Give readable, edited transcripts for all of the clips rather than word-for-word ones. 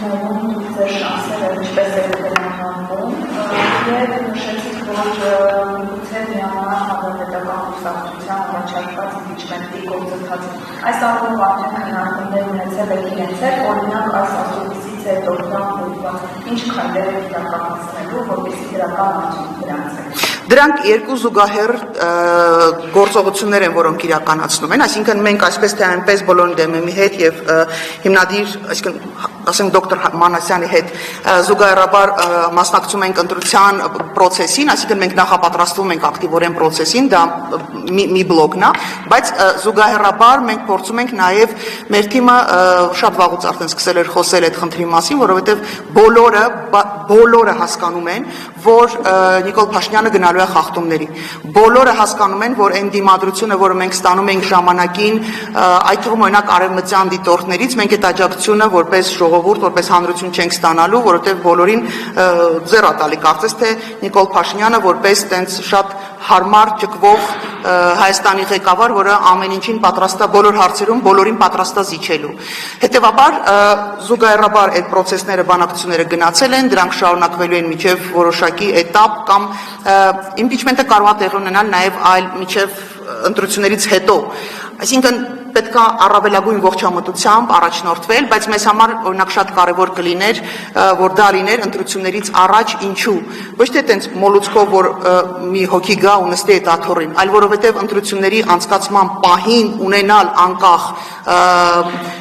ընտրություններում ձեր շանսերը ինչպես է վերանալվում եւ նշեցիք, որ գուցե միանալ հանրապետական կուսակցության առաջարկված իմպիչմենտի գործընթացին։ Այս առումով արդեն քննարկումներ ունեցել եք իրենց հետ, օրինակ այս ասուլիսից հետո ինչ քայլեր եք իրականացնելու, որպեսզի դրական արդյունք գրանցեք։ Դրանք երկու զուգահեռ գործողություններ են, որոնք իրականացնում են, այսինքն մենք այսպես թե այնպես բոլոր դեմի հետ եւ հիմնադիր, այսինքն ասենք դոկտոր Մանասյանի հետ զուգահեռաբար մասնակցում ենք ընտրության process-ին, այսինքն մենք նախապատրաստվում ենք ակտիվորեն process-ին, դա մի բլոկն է, բայց զուգահեռաբար մենք փորձում ենք նաեւ մեր թիմը շատ վաղուց արդեն սկսել էր խոսել այդ խնդրի մասին, որովհետեւ բոլորը հասկանում են, որ Նիկոլ Փաշինյանը գնալու է խախտումների։ Բոլորը հասկանում են, որ այն դիմադրությունը, որը մենք ստանում ենք ժամանակին, այդ թվում օրինակ արևմտյան դիտորդներից, մենք այդ աջակցությունը որպես ժողովուրդ, որպես հանրություն չենք ստանալու, որովհետև բոլորին ձեռ է տալի, կարծես թե Նիկոլ Փաշինյանը որպես տենց շատ հարմար ճկվող Հայաստանի ղեկավար, որը ամեն ինչին պատրաստ է, բոլոր հարցերում բոլորին պատրաստ է զիջելու։ Հետևաբար զուգահեռաբար այդ process-ները, բանակցությունները գնացել են, դրանք շարունակվելու են մինչև որոշակի էտապ կամ impeachment-ը կարող է տեղի ունենալ նաև այլ մինչև ընտրություններից հետո։ Այսինքն պետք է առավելագույն ողջամտությամբ առաջնորդվել, բայց մեզ համար օրինակ շատ կարևոր կլիներ, որ դա լիներ ընտրություններից առաջ, ինչու։ Ոչ թե տենց մոլուցքով, որ մի հոգի գա ու նստի այդ աթոռին, այլ որովհետև ընտրությունների անցկացման պահին ունենալ անկախ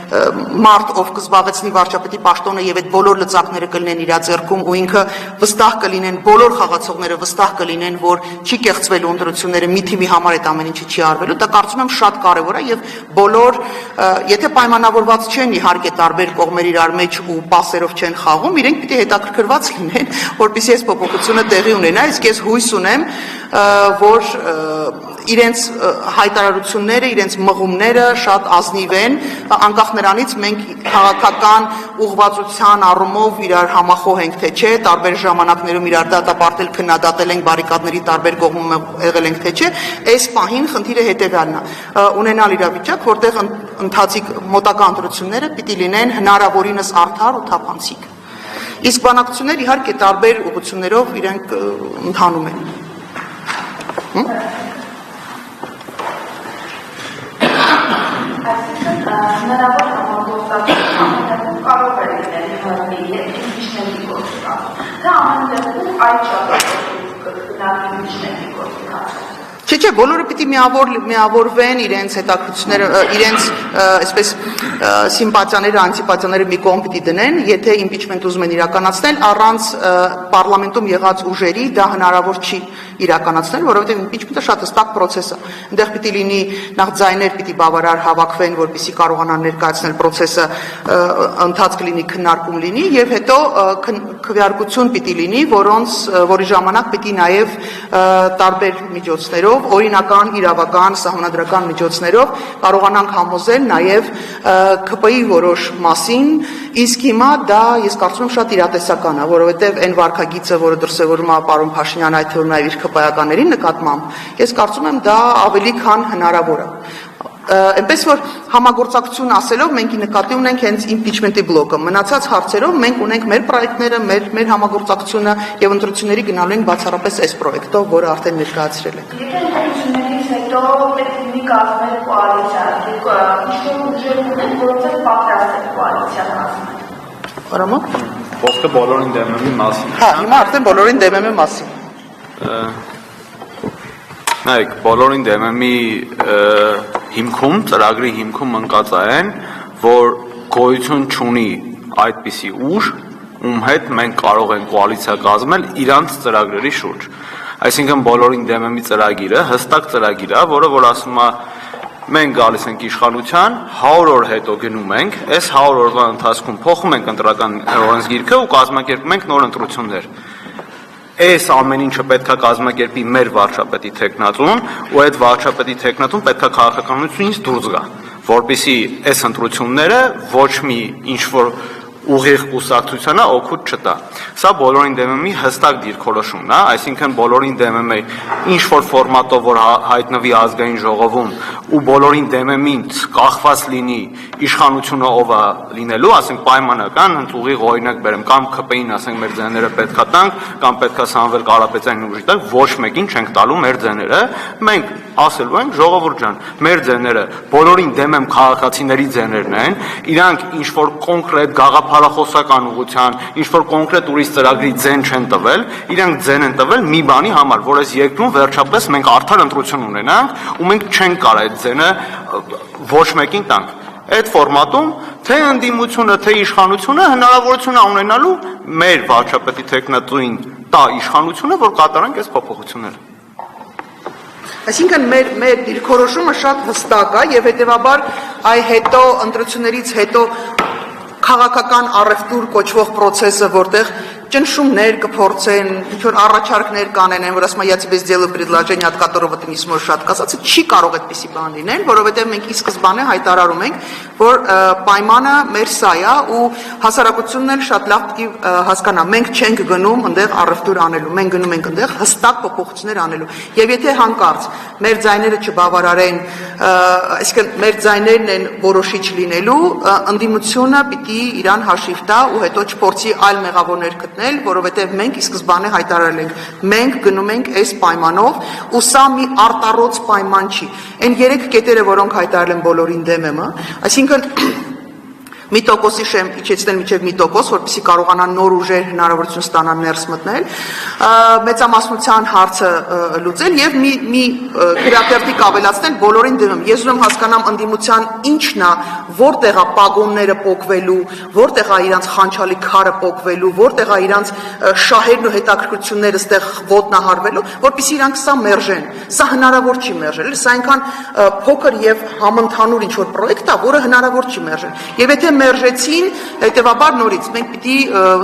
մարդ, ով կզբաղեցնի վարչապետի պաշտոնը եւ այդ բոլոր լծակները կլինեն իր ձեռքում ու ինքը վստահ կլինեն, բոլոր խաղացողները վստահ կլինեն, որ չի կեղծվելու ընտրությունները, մի թիմի համար այդ ամեն ինչը չի արվելու, դա կարծում եմ շատ կարևոր է եւ բոլոր, եթե պայմանավորված չեն իհարկե տարբեր կողմեր իրար մեջ ու պասերով չեն խաղում, իրենք պիտի հետաքրքրված լինեն, որպեսզի այս փոփոխությունը տեղի ունենա, իսկ ես հույս ունեմ, որ իրենց հայտարարությունները, իրենց մղումները շատ ազնիվ են, անկախ նրանից մենք քաղաքական ուղղվածության առումով իրար համախոհ ենք թե չէ, տարբեր ժամանակներում իրար դատապարտել, քննադատել ենք, բարիկադների տարբեր կողմում եղել ենք թե չէ, այս պահին խնդիրը հետևյալն է, ունենալ իրավիճակ, որտեղ ընթացիկ մոտակա ընտրությունները պիտի լինեն հնարավորինս արդար ու թափանցիկ։ Իսկ բանակցություններ իհարկե տարբեր ուղղություններով իրենք ընթանում են։ Հնարավոր համագործակցություն կարող է լինել impeachment-ի գործընթացը։ Դա ամեն դեպքում այդ impeachment-ի գործընթացը։ Չէ, բոլորը պիտի միավորվեն իրենց հետաքրքրությունները, իրենց այսպես սիմպաթիաները, անտիպաթիաները մի կողմ պիտի դնեն, եթե impeachment ուզում են իրականացնել, առանց պարլամենտում եղած ուժերի դա հնարավոր չի իրականացնել, որովհետև impeachment-ը շատ հստակ process է։ Այնտեղ պիտի լինի նախ ձայներ պիտի բավարար հավաքվեն, որպեսզի կարողանան ներկայացնել process-ը, ընթացք լինի, քննարկում լինի եւ հետո քվեարկություն պիտի լինի, որի ժամանակ պիտի նաեւ տարբեր միջոցներով օրինական, իրավական, սահմանադրական միջոցներով կարողանանք համոզել նաև ԿՊ-ի որոշ մասին, իսկ հիմա դա ես կարծում եմ շատ իրատեսական է, որովհետև այն վարքագիծը, որը դրսևորում է պարոն Փաշինյանը, այդ թվում նաև իր ԿՊ-ականների նկատմամբ, ես կարծում եմ դա ավելի քան հնարավոր է։ Այնպես որ համագործակցություն ասելով մենք նկատի ունենք հենց impeachment-ի բլոկը, մնացած հարցերով մենք ունենք մեր պրոյեկտները, մեր համագործակցությունը եւ ընտրությունների գնալու ենք բացառապես այս պրոյեկտով, որը արդեն ներկայացրել ենք։ Եթե ընտրություններից հետո պետք է մի կազմել կոալիցիա, ինչ-որ ուժեր ունեն, որոնց պատրաստ է կոալիցիա կազմել։ Արամո։ Խոսքը բոլորին դեմի մասին։ Հա, հիմա արդեն բոլորին դեմի մասին։ Նայեք, բոլորին դեմի հիմքում, ծրագրի հիմքում ընկած այն, որ գոյություն չունի այդպիսի ուժ, ում հետ մենք կարող ենք կոալիցիա կազմել իրանց ծրագրերի շուրջ։ Այսինքն բոլորին դեմի ծրագիրը հստակ ծրագիր է, որ ասում է մենք գալիս ենք իշխանության, 100 օր հետո գնում ենք, այս 100 օրվա ընթացքում փոխում ենք ընտրական օրենսգիրքը ու կազմակերպում ենք նոր ընտրություններ։ Այս ամեն ինչը պետք է կազմակերպի մեր վարչապետի թեկնածուն, ու այդ վարչապետի թեկնածուն պետք է քաղաքականությունից դուրս գա, որպեսզի այս ընտրությունները ոչ մի ինչ-որ ուղիղ կուսակցությանը օգուտ չտա։ Սա բոլորին դեմ է մի հստակ դիրքորոշումն է, այսինքն բոլորին դեմ է ինչ որ ֆորմատով որ հայտնվի ազգային ժողովում ու բոլորին դեմ է ինձ կախված լինի իշխանությունը ով է լինելու, ասենք պայմանական, հենց ուղիղ օրինակ բերեմ, կամ ԿՊ-ին ասենք մեր ձեները պետքա տանք, կամ պետքա Սամվել Կարապետյանին ուժի տանք, ոչ մեկին չենք տալու մեր ձեները, մենք ասելու ենք ժողովուրդ ջան, մեր ձեները բոլորին դեմ եմ քաղաքացիների ձեներն են, իրանք ինչ որ կոնկրետ գաղափարախոսական ուղղության, ինչ որ կոնկրետ ուրիշ ծրագրի ձեն չեն տվել, իրանք ձեն են տվել մի բանի համար, որ այս երկրում վերջապես մենք արդար ընտրություն ունենանք ու մենք չենք կարող այդ ձենը ոչ մեկին տանք։ Այդ ֆորմատում թե ընդդիմությունը, թե իշխանությունը հնարավորություն է ունենալու մեր վարչապետի տեխնատուին տա իշխանությունը, որ կատարենք այս փոփոխությունները։ Այսինքն մեր դիրքորոշումը շատ հստակ է եւ հետեւաբար այ հետո ընտրություններից հետո քաղաքական առևտուր կոչվող process-ը, որտեղ ճնշումներ կփորձեն, ինչ որ առաջարկներ կանեն, որ ասում я тебе сделаю предложение, от которого ты не сможешь отказаться, չի կարող այդպիսի բան լինել, որովհետև մենք ի սկզբանե հայտարարում ենք, որ պայմանը մեր սա է ու հասարակությունն էլ շատ լավ պետք է հասկանա, մենք չենք գնում այնտեղ առևտուր անելու, մենք գնում ենք այնտեղ հստակ փոփոխություններ անելու։ Եվ եթե հանկարծ մեր ձայները չբավարարեն, այսինքն մեր ձայներն են որոշիչ լինելու, ընդդիմությունը պիտի իրան հաշիվ տա ու հետո չփորձի այլ մեղավորներ գտնել, որովհետև մենք ի սկզբանե հայտարարել ենք, մենք գնում ենք այս պայմանով ու սա մի արտառոց պայման չի։ Այն 3 կետերը, որոնք հայտարարել են բոլորին դեմ եմ, այսինքն մի տոկոսի շեմ իջեցնել մինչև մի տոկոս, որպեսզի կարողանան նոր ուժեր հնարավորություն ստանան ներս մտնել, մեծամասնության հարցը լուծել եւ մի քրատերտիկ ավելացնել բոլորին դեմ։ Ես ուզում եմ հասկանամ ընդդիմության ինչն է, որտեղ է պագոնները պոկվելու, որտեղ է իրանց խանչալի քարը պոկվելու, որտեղ է իրանց շահերն ու հետաքրքրությունները ստեղ ոտնահարվելու, որպեսզի իրանք սա մերժեն։ Սա հնարավոր չի մերժել, սա այնքան փոքր եւ համընդհանուր ինչ որ պրոյեկտ է, որը հնարավոր չի մերժել։ Եվ եթե մերժեցին, հետեւաբար նորից մենք պիտի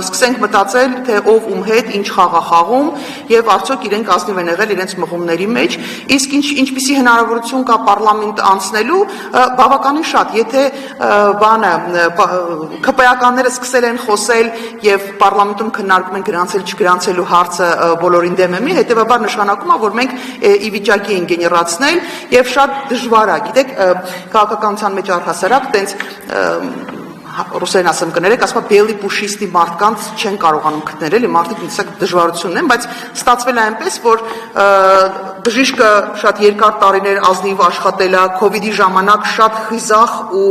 սկսենք մտածել, թե ով ում հետ ինչ խաղ է խաղում եւ արդյոք իրենք ազնիվ են եղել իրենց մղումների մեջ, իսկ ինչպիսի հնարավորություն կա պարլամենտ անցնելու, բավականին շատ, եթե բանը ԿՊ-ականները սկսել են խոսել եւ պարլամենտում քննարկում են գրանցել չգրանցելու հարցը բոլորին դեմ է, հետեւաբար նշանակում է, որ մենք ի վիճակի ենք գեներացնել եւ շատ դժվար է, գիտեք, քաղաքականության մեջ առհասարակ տենց ռուսերեն ասեմ կներեք, ասում է բելի պուշիստի մարդկանց չեն կարողանում գտնել, էլի մարդիկ ինձ դժվարությունն են, բայց ստացվել է այնպես, որ բժիշկը շատ երկար տարիներ ազնիվ աշխատել է, COVID-ի ժամանակ շատ խիզախ ու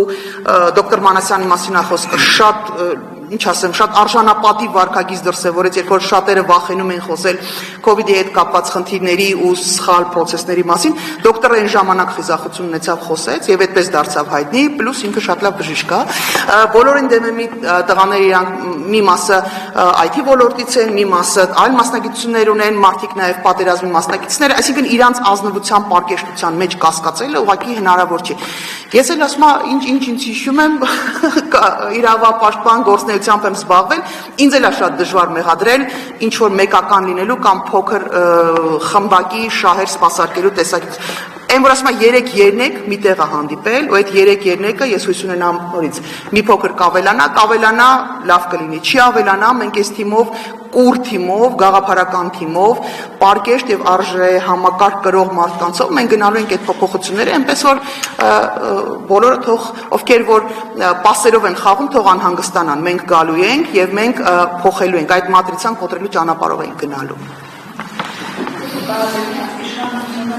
դոկտոր Մանասյանի մասին է խոսքը շատ ինչ ասեմ, շատ արժանապատիվ վարքագիծ դրսևորեց, երբ որ շատերը վախենում են խոսել COVID-ի հետ կապված խնդիրների ու սխալ process-ների մասին, դոկտորը այն ժամանակ խիզախություն ունեցավ խոսեց եւ այդպես դարձավ հայտնի, պլյուս ինքը շատ լավ բժիշկ է։ Բոլորին դեմ է մի տղաները իրանք մի մասը IT ոլորտից են, մի մասը այլ մասնագիտություններ ունեն, մարդիկ նաեւ պատերազմի մասնակիցներ, այսինքն իրանց ազնվության պարկեշտության մեջ կասկածելը ուղղակի հնարավոր չի։ Ես էլ ասում եմ, ինչ հիշում եմ, իրավապաշտպան գործնեությամբ եմ զբաղվել, ինձ էլ է շատ դժվար մեղադրել ինչ որ մեկական լինելու կամ փոքր խմբակի շահեր սպասարկելու տեսակից։ Այն որ ասում եմ 3 երնեք մի տեղ է հանդիպել, ու այդ 3 երնեկը ես հույս ունենամ նորից մի փոքր կավելանա, լավ կլինի, չի ավելանա, մենք այս թիմով կուր թիմով, գաղափարական թիմով, պարկեշտ եւ արժե համակարգ կրող մարդկանցով մենք գնալու ենք այդ փոփոխությունները, այնպես որ բոլորը թող ովքեր որ պասերով են խաղում, թող անհանգստանան, մենք գալու ենք եւ մենք փոխելու ենք այդ մատրիցան կոտրելու ճանապարհով ենք գնալու։